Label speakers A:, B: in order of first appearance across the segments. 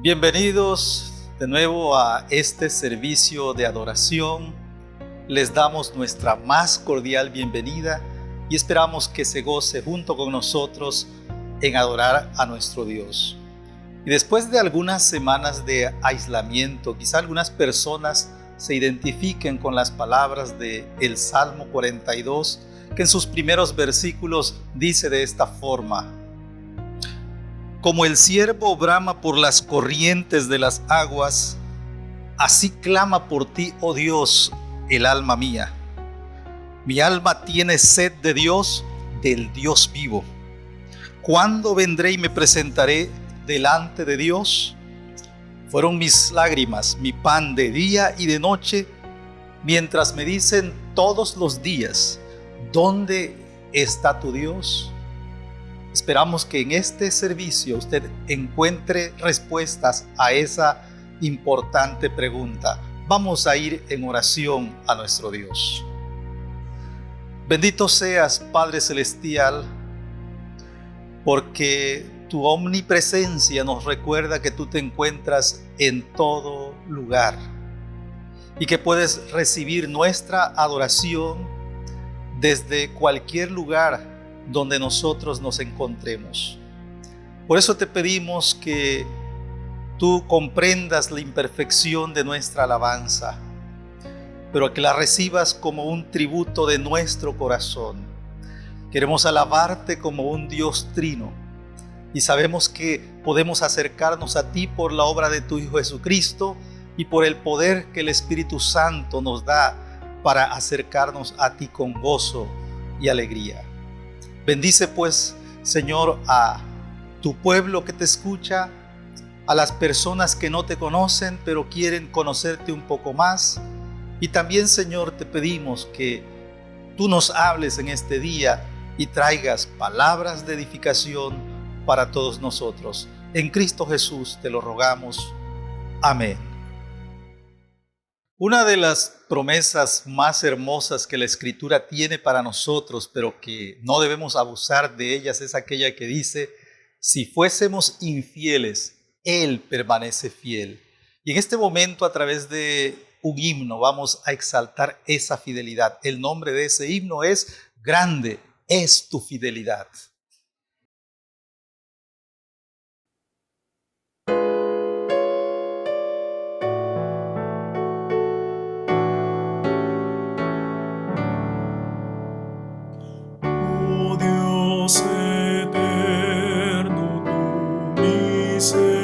A: Bienvenidos de nuevo a este servicio de adoración. Les damos nuestra más cordial bienvenida y esperamos que se goce junto con nosotros en adorar a nuestro Dios. Y después de algunas semanas de aislamiento, quizá algunas personas se identifiquen con las palabras del Salmo 42, que en sus primeros versículos dice de esta forma: como el ciervo brama por las corrientes de las aguas, así clama por ti, oh Dios, el alma mía. Mi alma tiene sed de Dios, del Dios vivo. ¿Cuándo vendré y me presentaré delante de Dios? Fueron mis lágrimas, mi pan de día y de noche, mientras me dicen todos los días: ¿dónde está tu Dios? Esperamos que en este servicio usted encuentre respuestas a esa importante pregunta. Vamos a ir en oración a nuestro Dios. Bendito seas, Padre Celestial, porque tu omnipresencia nos recuerda que tú te encuentras en todo lugar y que puedes recibir nuestra adoración desde cualquier lugar donde nosotros nos encontremos. Por eso te pedimos que tú comprendas la imperfección de nuestra alabanza, pero que la recibas como un tributo de nuestro corazón. Queremos alabarte como un Dios trino y sabemos que podemos acercarnos a ti por la obra de tu Hijo Jesucristo y por el poder que el Espíritu Santo nos da para acercarnos a ti con gozo y alegría. Bendice pues, Señor, a tu pueblo que te escucha, a las personas que no te conocen pero quieren conocerte un poco más. Y también, Señor, te pedimos que tú nos hables en este día y traigas palabras de edificación para todos nosotros. En Cristo Jesús te lo rogamos. Amén. Una de las promesas más hermosas que la Escritura tiene para nosotros, pero que no debemos abusar de ellas, es aquella que dice: si fuésemos infieles, Él permanece fiel. Y en este momento, a través de un himno, vamos a exaltar esa fidelidad. El nombre de ese himno es Grande es tu fidelidad.
B: Eterno, tu misericordia,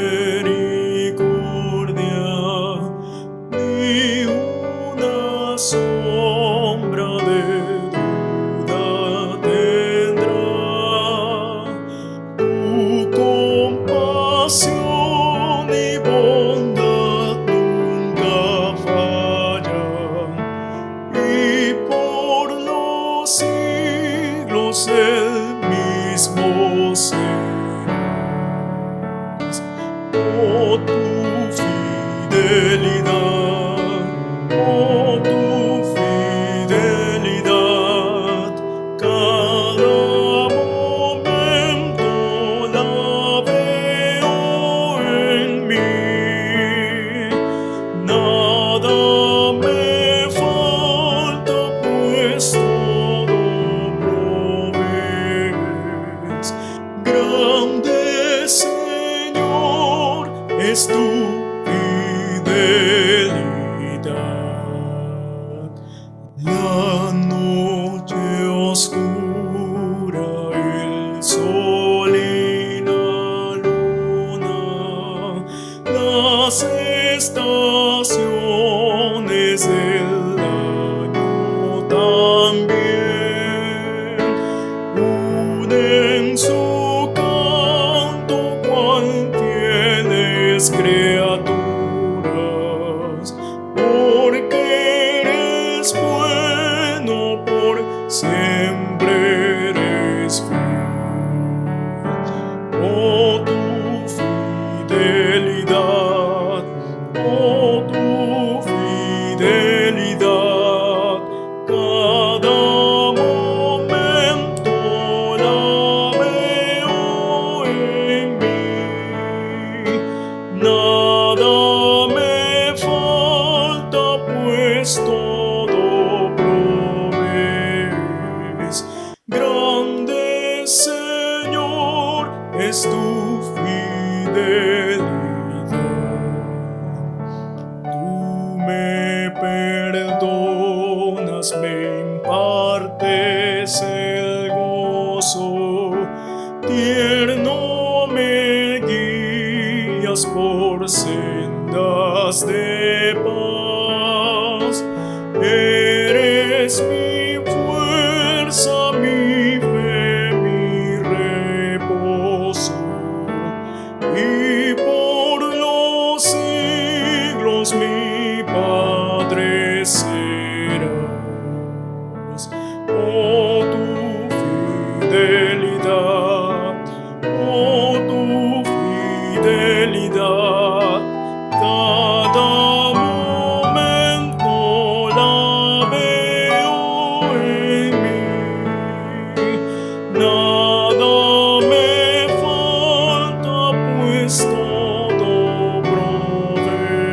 B: ni una sombra de duda tendrá. Tu compasión y bondad nunca fallan, y por los siglos el mismo serás. Oh, tu fidelidad, oh, tu fidelidad, cada momento la veo en mí. Nada me falta, pues todo provees. Grande, Señor, es tu fidelidad. La noche oscura, el sol y la luna, las estaciones del año también unen su canto cual fieles criaturas, porque eres bueno, por siempre eres fiel. Oh, tu fidelidad, oh, tu fidelidad, cada momento la veo en mí. No siglos me impartes el gozo, tierno me guías por sendas de paz. Eres mi fuerza, mi fe, mi reposo, y por los siglos mi Padre serás. Oh, tu fidelidad, oh, tu fidelidad, cada momento la veo en mí. Nada me falta, pues todo provees.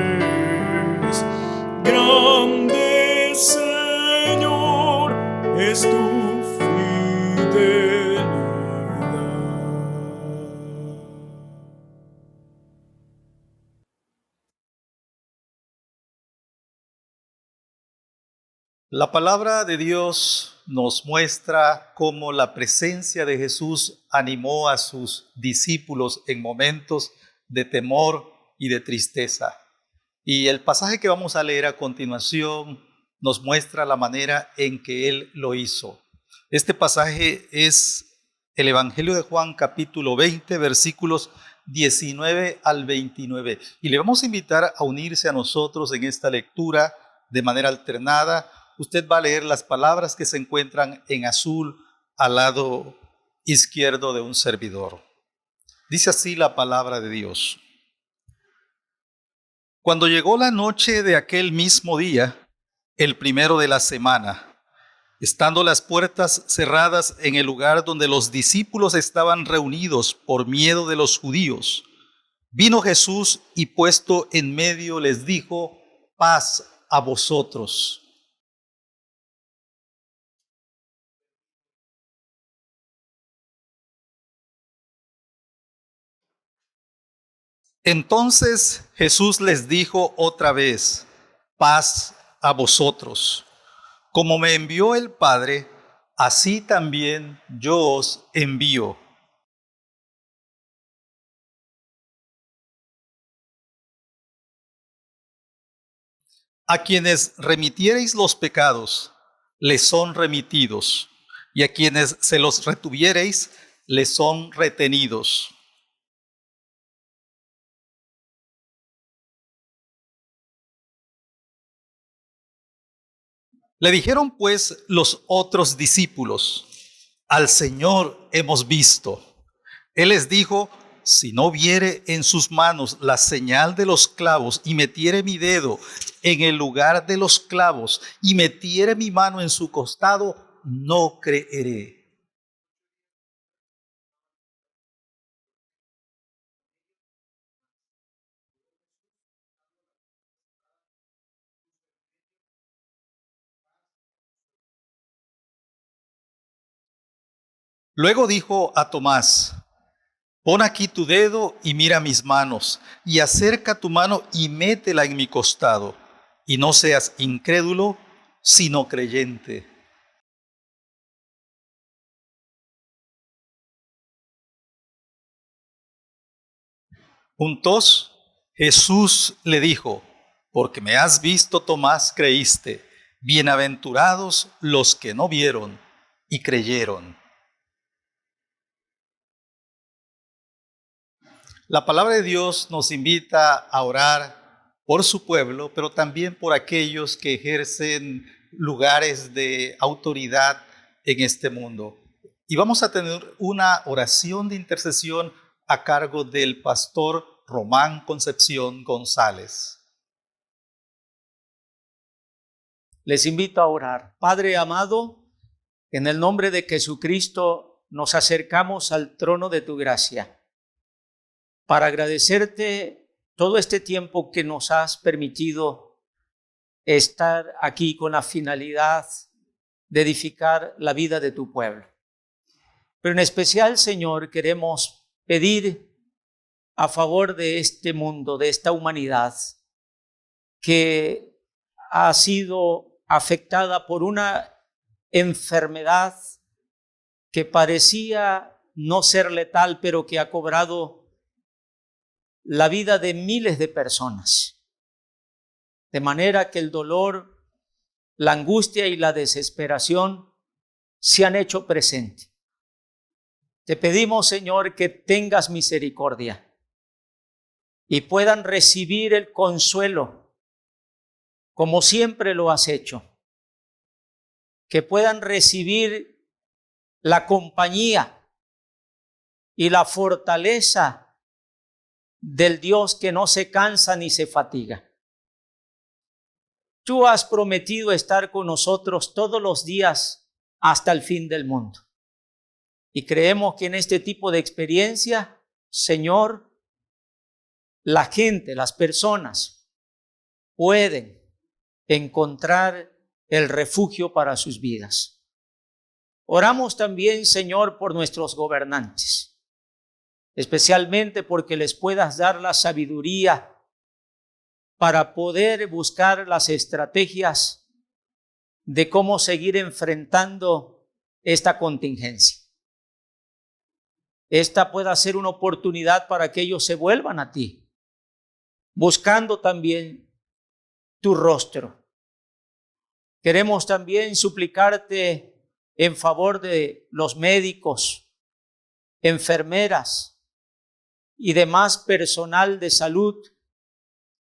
B: Grande Señor es tu fidelidad.
A: La palabra de Dios nos muestra cómo la presencia de Jesús animó a sus discípulos en momentos de temor y de tristeza. Y el pasaje que vamos a leer a continuación nos muestra la manera en que Él lo hizo. Este pasaje es el Evangelio de Juan, capítulo 20, versículos 19 al 29. Y le vamos a invitar a unirse a nosotros en esta lectura de manera alternada. Usted va a leer las palabras que se encuentran en azul al lado izquierdo de un servidor. Dice así la palabra de Dios. Cuando llegó la noche de aquel mismo día, el primero de la semana, estando las puertas cerradas en el lugar donde los discípulos estaban reunidos por miedo de los judíos, vino Jesús y puesto en medio les dijo: paz a vosotros. Entonces Jesús les dijo otra vez: paz a vosotros. Como me envió el Padre, así también yo os envío. A quienes remitiereis los pecados, les son remitidos, y a quienes se los retuviereis, les son retenidos. Le dijeron pues los otros discípulos: al Señor hemos visto. Él les dijo: si no viere en sus manos la señal de los clavos, y metiere mi dedo en el lugar de los clavos, y metiere mi mano en su costado, no creeré. Luego dijo a Tomás: pon aquí tu dedo y mira mis manos, y acerca tu mano y métela en mi costado, y no seas incrédulo, sino creyente. Juntos, Jesús le dijo: porque me has visto, Tomás, creíste. Bienaventurados los que no vieron y creyeron. La palabra de Dios nos invita a orar por su pueblo, pero también por aquellos que ejercen lugares de autoridad en este mundo. Y vamos a tener una oración de intercesión a cargo del pastor Román Concepción González.
C: Les invito a orar. Padre amado, en el nombre de Jesucristo nos acercamos al trono de tu gracia para agradecerte todo este tiempo que nos has permitido estar aquí con la finalidad de edificar la vida de tu pueblo. Pero en especial, Señor, queremos pedir a favor de este mundo, de esta humanidad, que ha sido afectada por una enfermedad que parecía no ser letal, pero que ha cobrado la vida de miles de personas. De manera que el dolor, la angustia y la desesperación se han hecho presente. Te pedimos, Señor, que tengas misericordia y puedan recibir el consuelo como siempre lo has hecho. Que puedan recibir la compañía y la fortaleza del Dios que no se cansa ni se fatiga. Tú has prometido estar con nosotros todos los días hasta el fin del mundo. Y creemos que en este tipo de experiencia, Señor, la gente, las personas pueden encontrar el refugio para sus vidas. Oramos también, Señor, por nuestros gobernantes, especialmente porque les puedas dar la sabiduría para poder buscar las estrategias de cómo seguir enfrentando esta contingencia. Esta pueda ser una oportunidad para que ellos se vuelvan a ti, buscando también tu rostro. Queremos también suplicarte en favor de los médicos, enfermeras y demás personal de salud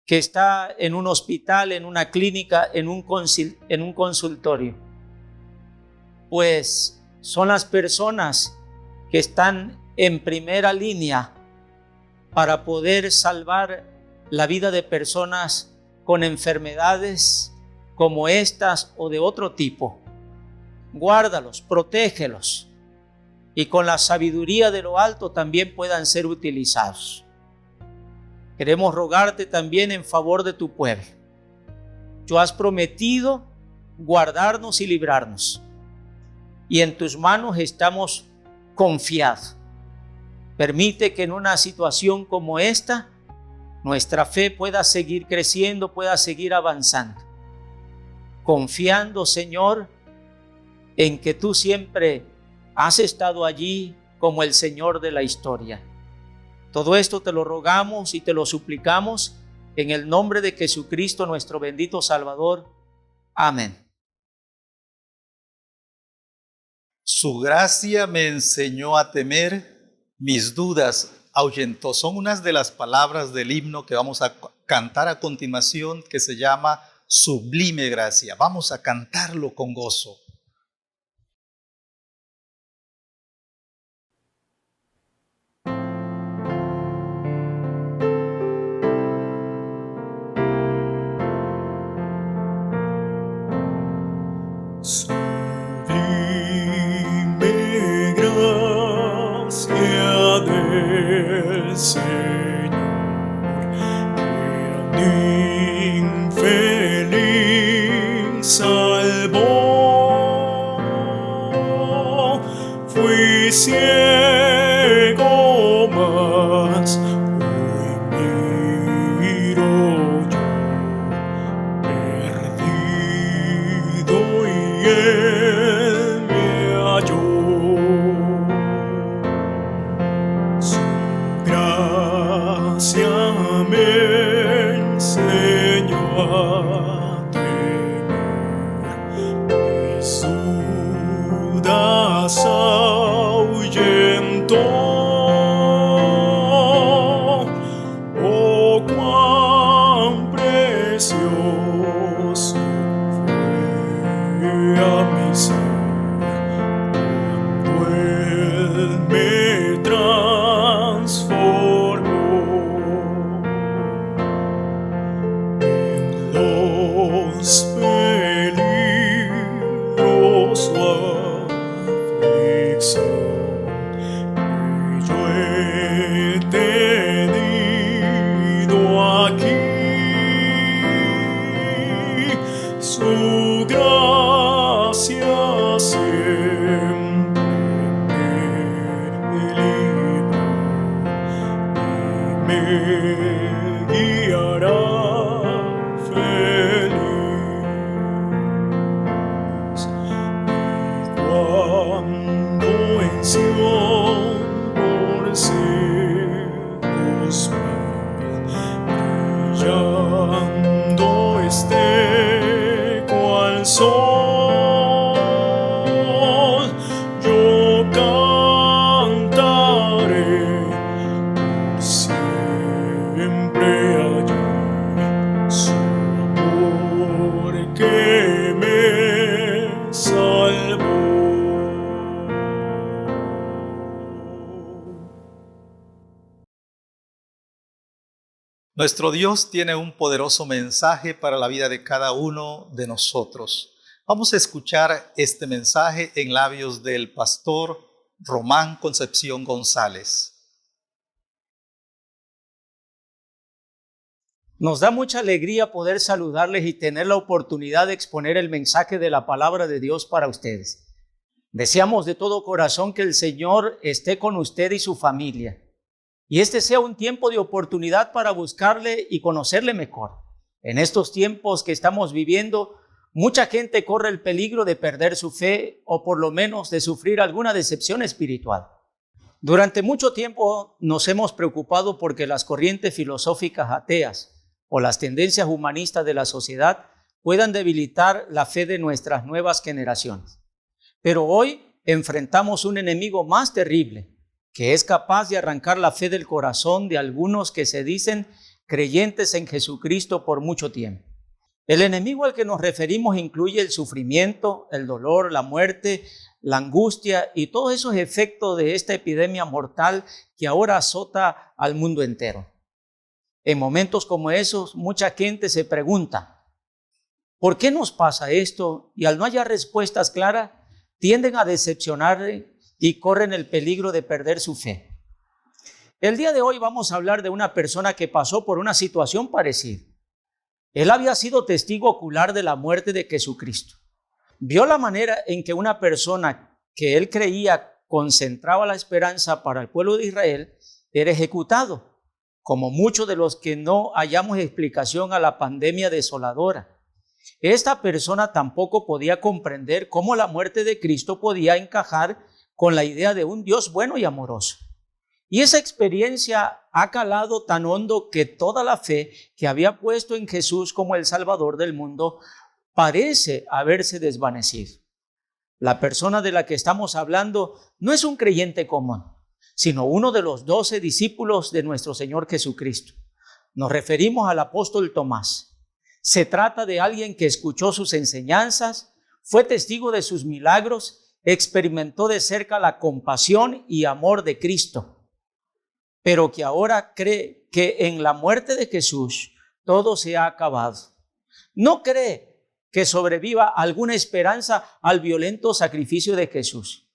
C: que está en un hospital, en una clínica, en un consultorio. Pues son las personas que están en primera línea para poder salvar la vida de personas con enfermedades como estas o de otro tipo. Guárdalos, protégelos y con la sabiduría de lo alto también puedan ser utilizados. Queremos rogarte también en favor de tu pueblo. Tú has prometido guardarnos y librarnos y en tus manos estamos confiados. Permite que en una situación como esta nuestra fe pueda seguir creciendo, pueda seguir avanzando, confiando, Señor, en que tú siempre has estado allí como el Señor de la historia. Todo esto te lo rogamos y te lo suplicamos en el nombre de Jesucristo, nuestro bendito Salvador. Amén.
A: Su gracia me enseñó a temer, mis dudas ahuyentó. Son unas de las palabras del himno que vamos a cantar a continuación, que se llama Sublime Gracia. Vamos a cantarlo con gozo.
B: Sublime gracia del Señor, que a un infeliz salvó. Fui ciego, mas hoy miro yo, perdido y Él me halló. Su gracia me enseñó a temer, mis dudas ahuyentó. Oh, cuán precioso fue a mi ser cuando Él me transformó. En los peligros su aflicción que yo he tenido aquí, su gracia siempre me libró y me guiará feliz.
A: Nuestro Dios tiene un poderoso mensaje para la vida de cada uno de nosotros. Vamos a escuchar este mensaje en labios del pastor Román Concepción González.
C: Nos da mucha alegría poder saludarles y tener la oportunidad de exponer el mensaje de la palabra de Dios para ustedes. Deseamos de todo corazón que el Señor esté con usted y su familia. Y este sea un tiempo de oportunidad para buscarle y conocerle mejor. En estos tiempos que estamos viviendo, mucha gente corre el peligro de perder su fe o por lo menos de sufrir alguna decepción espiritual. Durante mucho tiempo nos hemos preocupado porque las corrientes filosóficas ateas o las tendencias humanistas de la sociedad puedan debilitar la fe de nuestras nuevas generaciones. Pero hoy enfrentamos un enemigo más terrible, que es capaz de arrancar la fe del corazón de algunos que se dicen creyentes en Jesucristo por mucho tiempo. El enemigo al que nos referimos incluye el sufrimiento, el dolor, la muerte, la angustia y todos esos efectos de esta epidemia mortal que ahora azota al mundo entero. En momentos como esos, mucha gente se pregunta, ¿por qué nos pasa esto? Y al no hallar respuestas claras, tienden a decepcionar y corren el peligro de perder su fe. El día de hoy vamos a hablar de una persona que pasó por una situación parecida. Él había sido testigo ocular de la muerte de Jesucristo. Vio la manera en que una persona que él creía concentraba la esperanza para el pueblo de Israel era ejecutado, como muchos de los que no hallamos explicación a la pandemia desoladora. Esta persona tampoco podía comprender cómo la muerte de Cristo podía encajar con la idea de un Dios bueno y amoroso. Y esa experiencia ha calado tan hondo que toda la fe que había puesto en Jesús como el Salvador del mundo parece haberse desvanecido. La persona de la que estamos hablando no es un creyente común, sino uno de los 12 discípulos de nuestro Señor Jesucristo. Nos referimos al apóstol Tomás. Se trata de alguien que escuchó sus enseñanzas, fue testigo de sus milagros, experimentó de cerca la compasión y amor de Cristo, pero que ahora cree que en la muerte de Jesús todo se ha acabado. No cree que sobreviva alguna esperanza al violento sacrificio de Jesús.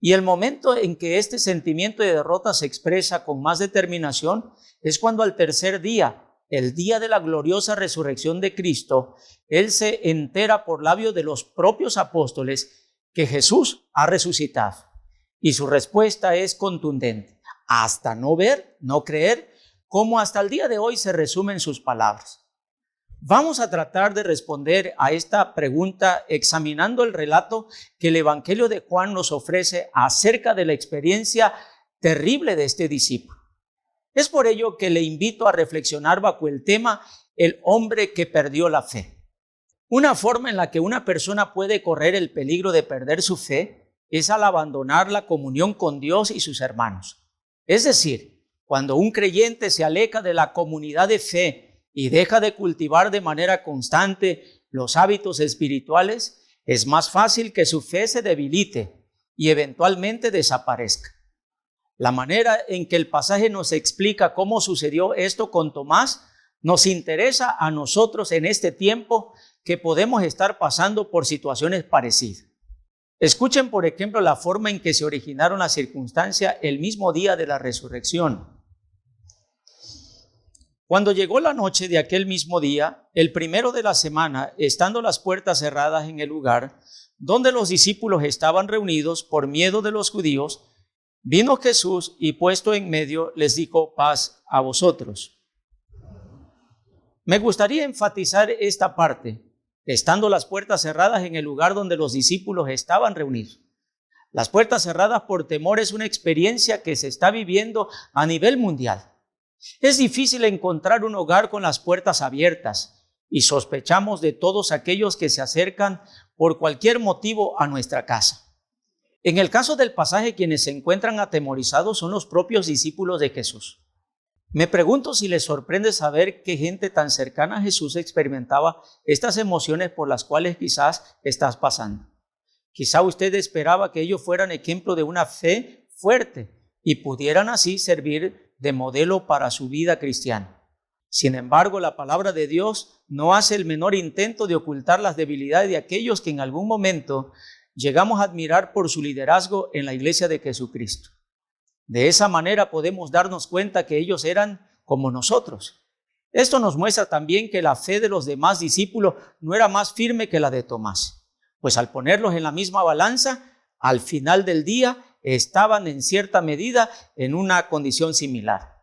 C: Y el momento en que este sentimiento de derrota se expresa con más determinación es cuando al tercer día, el día de la gloriosa resurrección de Cristo, él se entera por labios de los propios apóstoles que Jesús ha resucitado. Y su respuesta es contundente. Hasta no ver, no creer, como hasta el día de hoy se resumen sus palabras. Vamos a tratar de responder a esta pregunta examinando el relato que el Evangelio de Juan nos ofrece acerca de la experiencia terrible de este discípulo. Es por ello que le invito a reflexionar bajo el tema el hombre que perdió la fe. Una forma en la que una persona puede correr el peligro de perder su fe es al abandonar la comunión con Dios y sus hermanos. Es decir, cuando un creyente se aleja de la comunidad de fe y deja de cultivar de manera constante los hábitos espirituales, es más fácil que su fe se debilite y eventualmente desaparezca. La manera en que el pasaje nos explica cómo sucedió esto con Tomás nos interesa a nosotros en este tiempo que podemos estar pasando por situaciones parecidas. Escuchen, por ejemplo, la forma en que se originaron las circunstancias el mismo día de la resurrección. Cuando llegó la noche de aquel mismo día, el primero de la semana, estando las puertas cerradas en el lugar donde los discípulos estaban reunidos por miedo de los judíos, vino Jesús y puesto en medio les dijo: paz a vosotros. Me gustaría enfatizar esta parte. Estando las puertas cerradas en el lugar donde los discípulos estaban reunidos. Las puertas cerradas por temor es una experiencia que se está viviendo a nivel mundial. Es difícil encontrar un hogar con las puertas abiertas y sospechamos de todos aquellos que se acercan por cualquier motivo a nuestra casa. En el caso del pasaje, quienes se encuentran atemorizados son los propios discípulos de Jesús. Me pregunto si les sorprende saber que gente tan cercana a Jesús experimentaba estas emociones por las cuales quizás estás pasando. Quizá usted esperaba que ellos fueran ejemplo de una fe fuerte y pudieran así servir de modelo para su vida cristiana. Sin embargo, la palabra de Dios no hace el menor intento de ocultar las debilidades de aquellos que en algún momento llegamos a admirar por su liderazgo en la iglesia de Jesucristo. De esa manera podemos darnos cuenta que ellos eran como nosotros. Esto nos muestra también que la fe de los demás discípulos no era más firme que la de Tomás, pues al ponerlos en la misma balanza, al final del día estaban en cierta medida en una condición similar.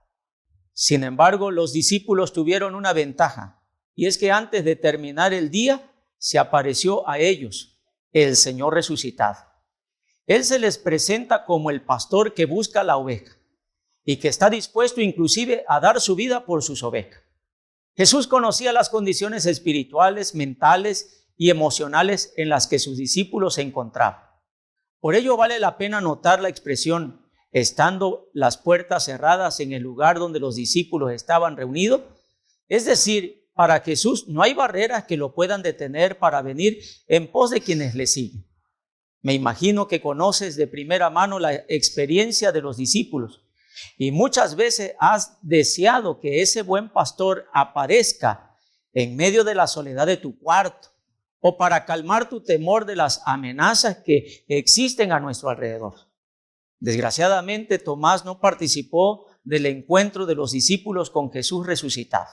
C: Sin embargo, los discípulos tuvieron una ventaja, y es que antes de terminar el día se apareció a ellos el Señor resucitado. Él se les presenta como el pastor que busca la oveja y que está dispuesto inclusive a dar su vida por sus ovejas. Jesús conocía las condiciones espirituales, mentales y emocionales en las que sus discípulos se encontraban. Por ello vale la pena notar la expresión estando las puertas cerradas en el lugar donde los discípulos estaban reunidos. Es decir, para Jesús no hay barreras que lo puedan detener para venir en pos de quienes le siguen. Me imagino que conoces de primera mano la experiencia de los discípulos y muchas veces has deseado que ese buen pastor aparezca en medio de la soledad de tu cuarto o para calmar tu temor de las amenazas que existen a nuestro alrededor. Desgraciadamente, Tomás no participó del encuentro de los discípulos con Jesús resucitado.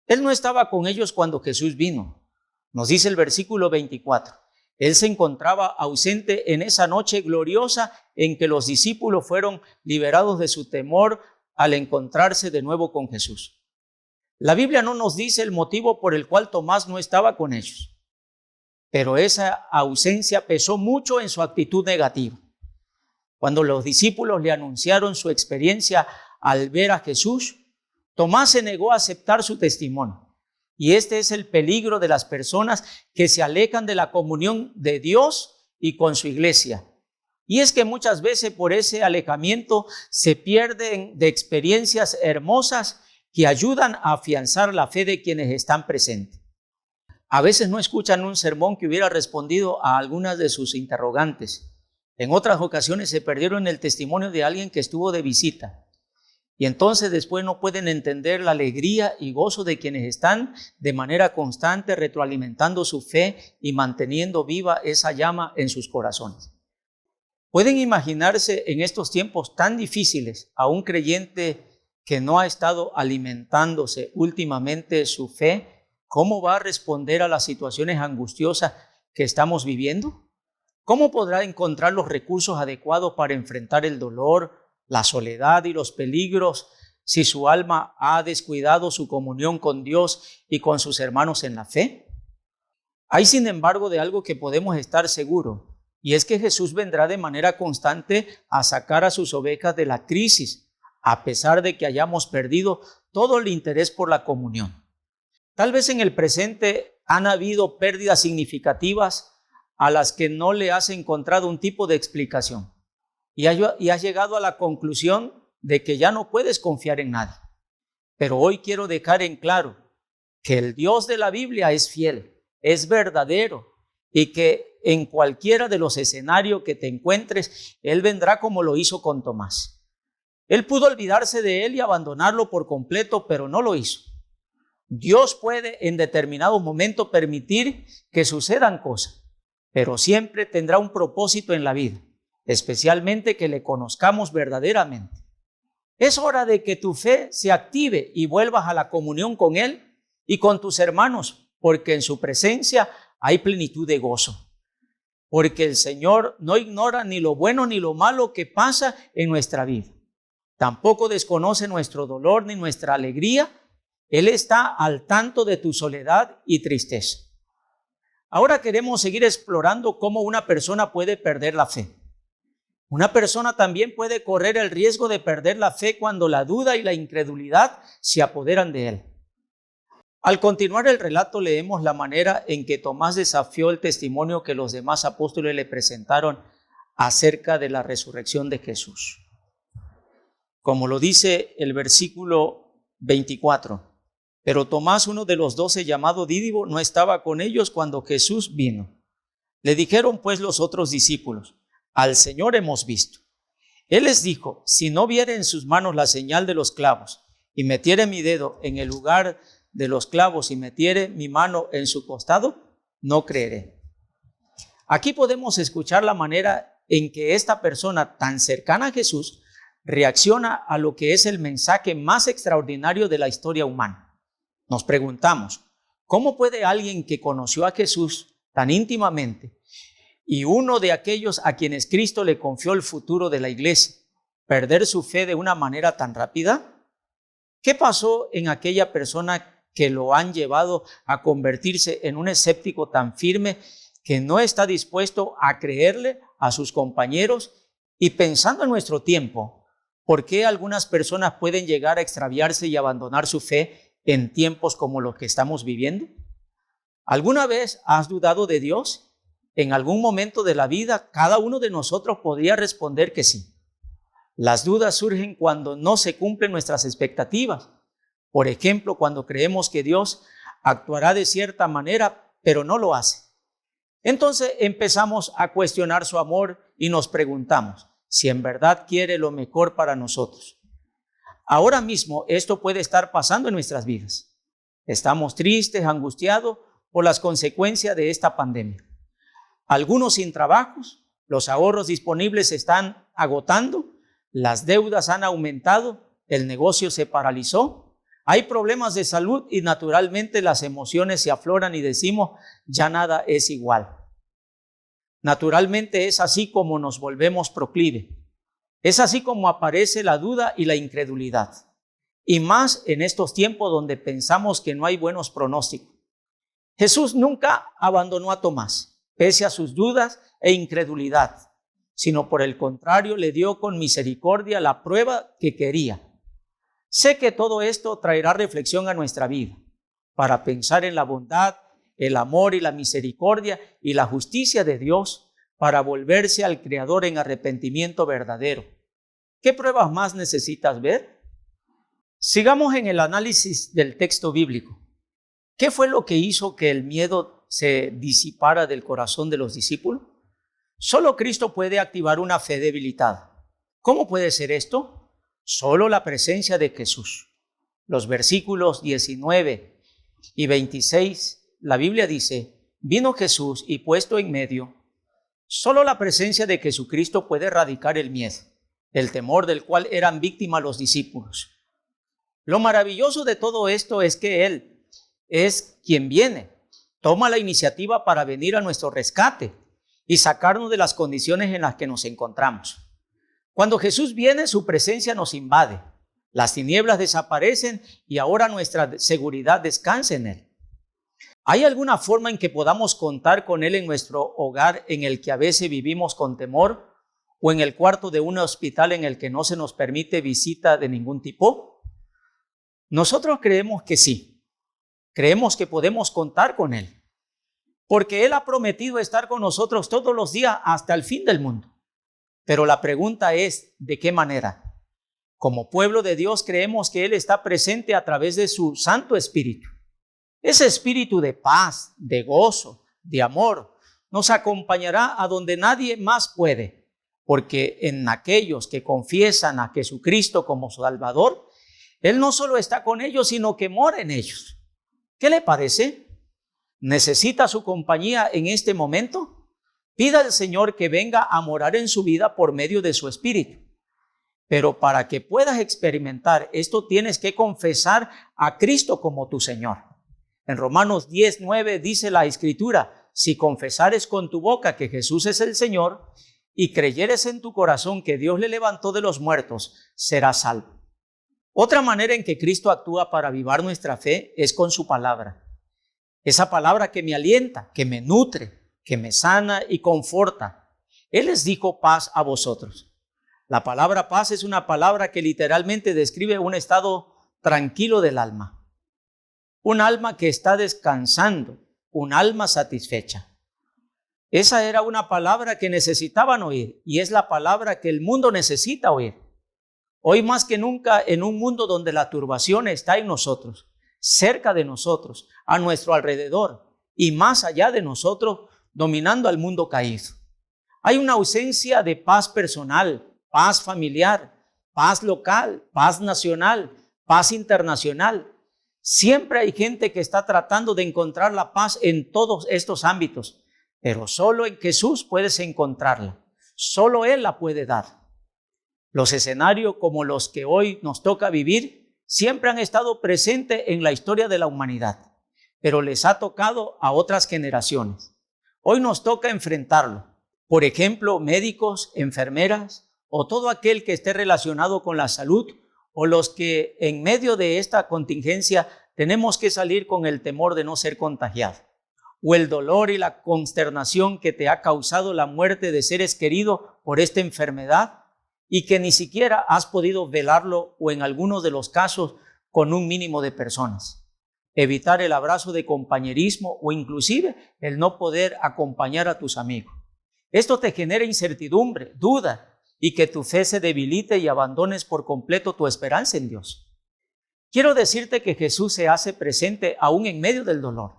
C: Él no estaba con ellos cuando Jesús vino. Nos dice el versículo 24. Él se encontraba ausente en esa noche gloriosa en que los discípulos fueron liberados de su temor al encontrarse de nuevo con Jesús. La Biblia no nos dice el motivo por el cual Tomás no estaba con ellos, pero esa ausencia pesó mucho en su actitud negativa. Cuando los discípulos le anunciaron su experiencia al ver a Jesús, Tomás se negó a aceptar su testimonio. Y este es el peligro de las personas que se alejan de la comunión de Dios y con su iglesia. Y es que muchas veces por ese alejamiento se pierden de experiencias hermosas que ayudan a afianzar la fe de quienes están presentes. A veces no escuchan un sermón que hubiera respondido a algunas de sus interrogantes. En otras ocasiones se perdieron el testimonio de alguien que estuvo de visita. Y entonces después no pueden entender la alegría y gozo de quienes están de manera constante retroalimentando su fe y manteniendo viva esa llama en sus corazones. ¿Pueden imaginarse en estos tiempos tan difíciles a un creyente que no ha estado alimentándose últimamente su fe? ¿Cómo va a responder a las situaciones angustiosas que estamos viviendo? ¿Cómo podrá encontrar los recursos adecuados para enfrentar el dolor, la soledad y los peligros si su alma ha descuidado su comunión con Dios y con sus hermanos en la fe? Hay, sin embargo, de algo que podemos estar seguros, y es que Jesús vendrá de manera constante a sacar a sus ovejas de la crisis, a pesar de que hayamos perdido todo el interés por la comunión. Tal vez en el presente han habido pérdidas significativas a las que no le has encontrado un tipo de explicación. Y has llegado a la conclusión de que ya no puedes confiar en nadie. Pero hoy quiero dejar en claro que el Dios de la Biblia es fiel, es verdadero y que en cualquiera de los escenarios que te encuentres, Él vendrá como lo hizo con Tomás. Él pudo olvidarse de él y abandonarlo por completo, pero no lo hizo. Dios puede en determinado momento permitir que sucedan cosas, pero siempre tendrá un propósito en la vida. Especialmente que le conozcamos verdaderamente. Es hora de que tu fe se active y vuelvas a la comunión con Él y con tus hermanos, porque en su presencia hay plenitud de gozo. Porque el Señor no ignora ni lo bueno ni lo malo que pasa en nuestra vida. Tampoco desconoce nuestro dolor ni nuestra alegría. Él está al tanto de tu soledad y tristeza. Ahora queremos seguir explorando cómo una persona puede perder la fe. Una persona también puede correr el riesgo de perder la fe cuando la duda y la incredulidad se apoderan de él. Al continuar el relato leemos la manera en que Tomás desafió el testimonio que los demás apóstoles le presentaron acerca de la resurrección de Jesús. Como lo dice el versículo 24, pero Tomás, uno de los 12 llamado Dídimo, no estaba con ellos cuando Jesús vino. Le dijeron pues los otros discípulos: al Señor hemos visto. Él les dijo: si no viere en sus manos la señal de los clavos y metiere mi dedo en el lugar de los clavos y metiere mi mano en su costado, no creeré. Aquí podemos escuchar la manera en que esta persona tan cercana a Jesús reacciona a lo que es el mensaje más extraordinario de la historia humana. Nos preguntamos, ¿cómo puede alguien que conoció a Jesús tan íntimamente y uno de aquellos a quienes Cristo le confió el futuro de la iglesia, perder su fe de una manera tan rápida? ¿Qué pasó en aquella persona que lo han llevado a convertirse en un escéptico tan firme que no está dispuesto a creerle a sus compañeros? Y pensando en nuestro tiempo, ¿por qué algunas personas pueden llegar a extraviarse y abandonar su fe en tiempos como los que estamos viviendo? ¿Alguna vez has dudado de Dios? En algún momento de la vida, cada uno de nosotros podría responder que sí. Las dudas surgen cuando no se cumplen nuestras expectativas. Por ejemplo, cuando creemos que Dios actuará de cierta manera, pero no lo hace. Entonces empezamos a cuestionar su amor y nos preguntamos si en verdad quiere lo mejor para nosotros. Ahora mismo esto puede estar pasando en nuestras vidas. Estamos tristes, angustiados por las consecuencias de esta pandemia. Algunos sin trabajos, los ahorros disponibles se están agotando, las deudas han aumentado, el negocio se paralizó, hay problemas de salud y naturalmente las emociones se afloran y decimos, ya nada es igual. Naturalmente es así como nos volvemos proclive. Es así como aparece la duda y la incredulidad. Y más en estos tiempos donde pensamos que no hay buenos pronósticos. Jesús nunca abandonó a Tomás, pese a sus dudas e incredulidad, sino por el contrario le dio con misericordia la prueba que quería. Sé que todo esto traerá reflexión a nuestra vida, para pensar en la bondad, el amor y la misericordia y la justicia de Dios, para volverse al Creador en arrepentimiento verdadero. ¿Qué pruebas más necesitas ver? Sigamos en el análisis del texto bíblico. ¿Qué fue lo que hizo que el miedo se disipara del corazón de los discípulos? Solo Cristo puede activar una fe debilitada. ¿Cómo puede ser esto? Solo la presencia de Jesús. Los versículos 19 y 26, la Biblia dice, vino Jesús y puesto en medio, solo la presencia de Jesucristo puede erradicar el miedo, el temor del cual eran víctimas los discípulos. Lo maravilloso de todo esto es que Él es quien viene, toma la iniciativa para venir a nuestro rescate y sacarnos de las condiciones en las que nos encontramos. Cuando Jesús viene, su presencia nos invade. Las tinieblas desaparecen y ahora nuestra seguridad descansa en Él. ¿Hay alguna forma en que podamos contar con Él en nuestro hogar en el que a veces vivimos con temor o en el cuarto de un hospital en el que no se nos permite visita de ningún tipo? Nosotros creemos que sí. Creemos que podemos contar con Él, porque Él ha prometido estar con nosotros todos los días hasta el fin del mundo. Pero la pregunta es, ¿de qué manera? Como pueblo de Dios creemos que Él está presente a través de su Santo Espíritu. Ese espíritu de paz, de gozo, de amor, nos acompañará a donde nadie más puede, porque en aquellos que confiesan a Jesucristo como su Salvador, Él no solo está con ellos, sino que mora en ellos. ¿Qué le parece? ¿Necesita su compañía en este momento? Pida al Señor que venga a morar en su vida por medio de su Espíritu. Pero para que puedas experimentar esto, tienes que confesar a Cristo como tu Señor. En Romanos 10:9 dice la Escritura, si confesares con tu boca que Jesús es el Señor y creyeres en tu corazón que Dios le levantó de los muertos, serás salvo. Otra manera en que Cristo actúa para avivar nuestra fe es con su palabra. Esa palabra que me alienta, que me nutre, que me sana y conforta. Él les dijo paz a vosotros. La palabra paz es una palabra que literalmente describe un estado tranquilo del alma. Un alma que está descansando, un alma satisfecha. Esa era una palabra que necesitaban oír y es la palabra que el mundo necesita oír. Hoy más que nunca, en un mundo donde la turbación está en nosotros, cerca de nosotros, a nuestro alrededor y más allá de nosotros, dominando al mundo caído. Hay una ausencia de paz personal, paz familiar, paz local, paz nacional, paz internacional. Siempre hay gente que está tratando de encontrar la paz en todos estos ámbitos, pero solo en Jesús puedes encontrarla. Solo Él la puede dar. Los escenarios como los que hoy nos toca vivir siempre han estado presentes en la historia de la humanidad, pero les ha tocado a otras generaciones. Hoy nos toca enfrentarlo. Por ejemplo, médicos, enfermeras o todo aquel que esté relacionado con la salud, o los que en medio de esta contingencia tenemos que salir con el temor de no ser contagiados, o el dolor y la consternación que te ha causado la muerte de seres queridos por esta enfermedad y que ni siquiera has podido velarlo, o en algunos de los casos con un mínimo de personas. Evitar el abrazo de compañerismo o inclusive el no poder acompañar a tus amigos. Esto te genera incertidumbre, duda, y que tu fe se debilite y abandones por completo tu esperanza en Dios. Quiero decirte que Jesús se hace presente aún en medio del dolor,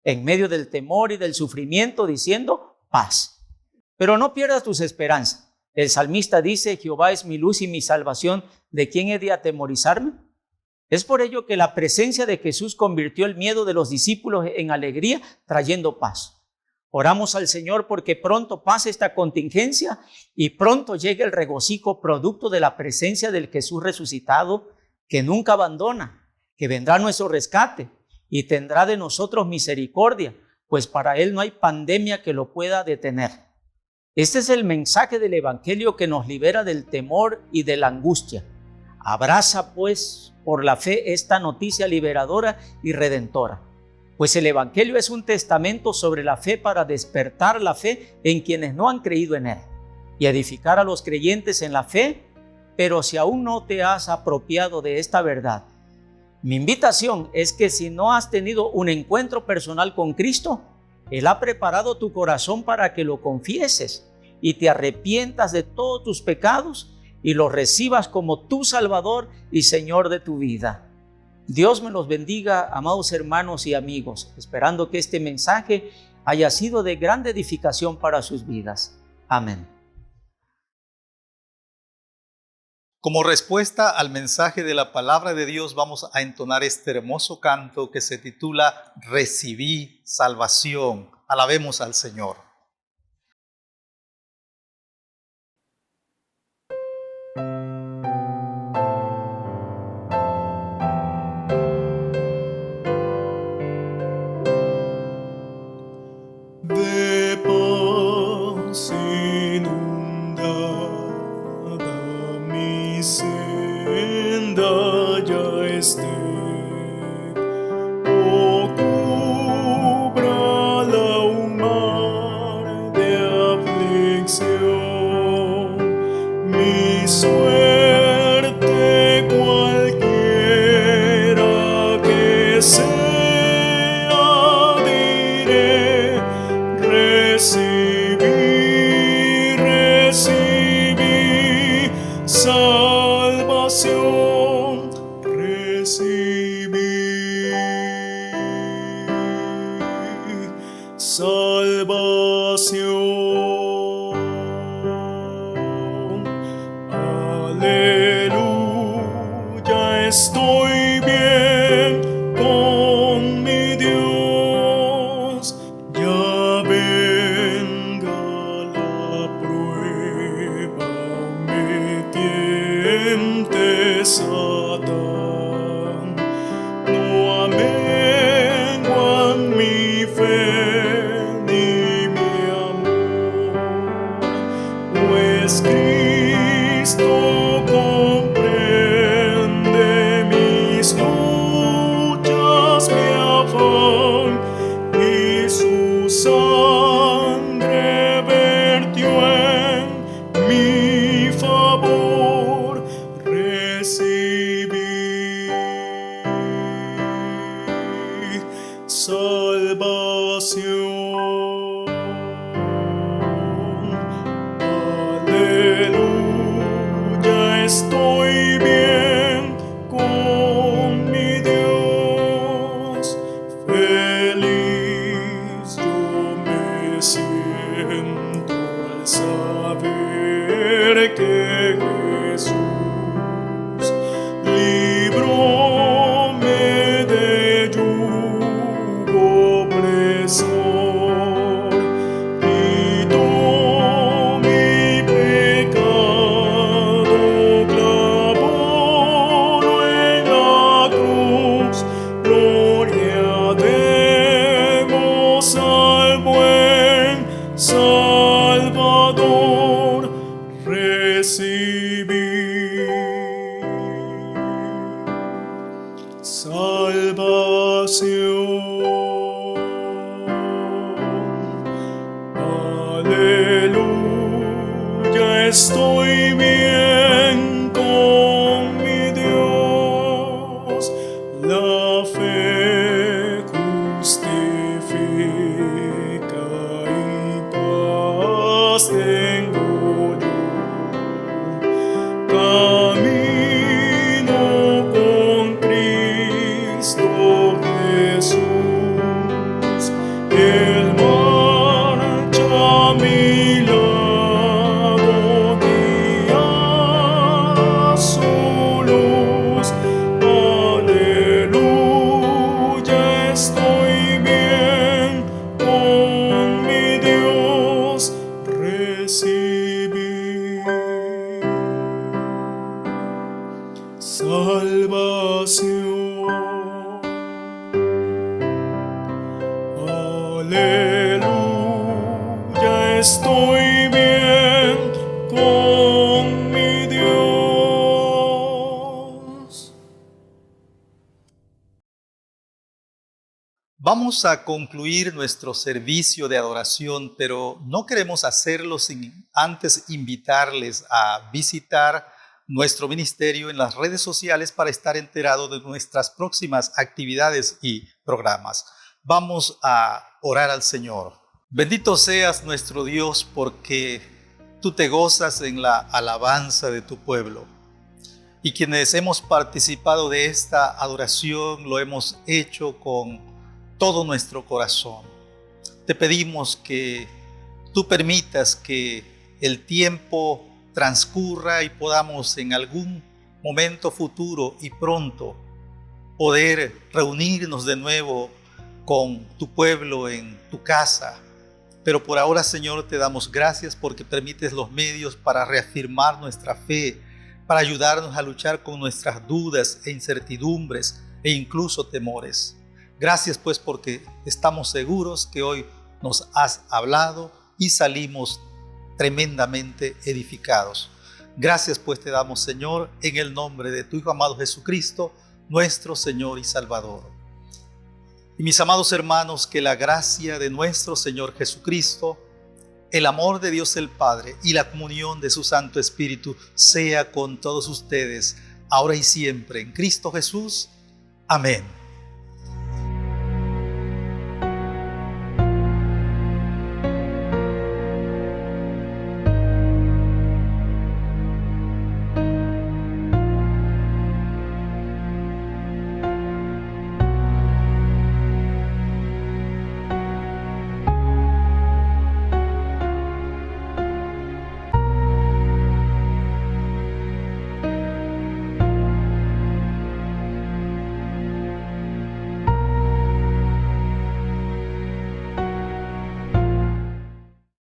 C: en medio del temor y del sufrimiento, diciendo paz. Pero no pierdas tus esperanzas. El salmista dice: Jehová es mi luz y mi salvación, ¿de quién he de atemorizarme? Es por ello que la presencia de Jesús convirtió el miedo de los discípulos en alegría, trayendo paz. Oramos al Señor porque pronto pase esta contingencia y pronto llegue el regocijo producto de la presencia del Jesús resucitado, que nunca abandona, que vendrá nuestro rescate y tendrá de nosotros misericordia, pues para Él no hay pandemia que lo pueda detener. Este es el mensaje del Evangelio que nos libera del temor y de la angustia. Abraza pues por la fe esta noticia liberadora y redentora. Pues el Evangelio es un testamento sobre la fe para despertar la fe en quienes no han creído en Él y edificar a los creyentes en la fe. Pero si aún no te has apropiado de esta verdad, mi invitación es que si no has tenido un encuentro personal con Cristo, Él ha preparado tu corazón para que lo confieses y te arrepientas de todos tus pecados y lo recibas como tu Salvador y Señor de tu vida. Dios me los bendiga, amados hermanos y amigos, esperando que este mensaje haya sido de grande edificación para sus vidas. Amén.
A: Como respuesta al mensaje de la palabra de Dios, vamos a entonar este hermoso canto que se titula Recibí salvación. Alabemos al Señor.
B: De paz inundada mi senda ya esté, o cúbrala un mar de aflicción, mi suerte cualquiera que sea, recibí salvación, recibí salvación. Aleluya, estoy bien con mi Dios, ya venga la prueba, me tiente Satán, no amenguan mi fe ni mi amor, pues Cristo comprende mis luchas, mi afán, y su sangre vertió en mi favor. Recibí salvación. Aleluya, estoy bien con mi Dios, feliz yo me siento al saber que Jesús libró salvación. Aleluya, estoy bien con mi Dios. La fe justifica y paz tengo yo. Camino con Cristo Jesús. Él marcha a mi lado, guía su luz. Aleluya, estoy bien con mi Dios. Recibí salvación. Aleluya, estoy bien con mi Dios.
A: Vamos a concluir nuestro servicio de adoración, pero no queremos hacerlo sin antes invitarles a visitar nuestro ministerio en las redes sociales para estar enterados de nuestras próximas actividades y programas. Vamos a orar al Señor. Bendito seas nuestro Dios, porque tú te gozas en la alabanza de tu pueblo. Y quienes hemos participado de esta adoración lo hemos hecho con todo nuestro corazón. Te pedimos que tú permitas que el tiempo transcurra y podamos en algún momento futuro y pronto poder reunirnos de nuevo con tu pueblo en tu casa. Pero por ahora, Señor, te damos gracias porque permites los medios para reafirmar nuestra fe, para ayudarnos a luchar con nuestras dudas e incertidumbres e incluso temores. Gracias pues porque estamos seguros que hoy nos has hablado y salimos tremendamente edificados. Gracias pues te damos, Señor, en el nombre de tu Hijo amado Jesucristo, nuestro Señor y Salvador. Y mis amados hermanos, que la gracia de nuestro Señor Jesucristo, el amor de Dios el Padre y la comunión de su Santo Espíritu sea con todos ustedes, ahora y siempre, en Cristo Jesús. Amén.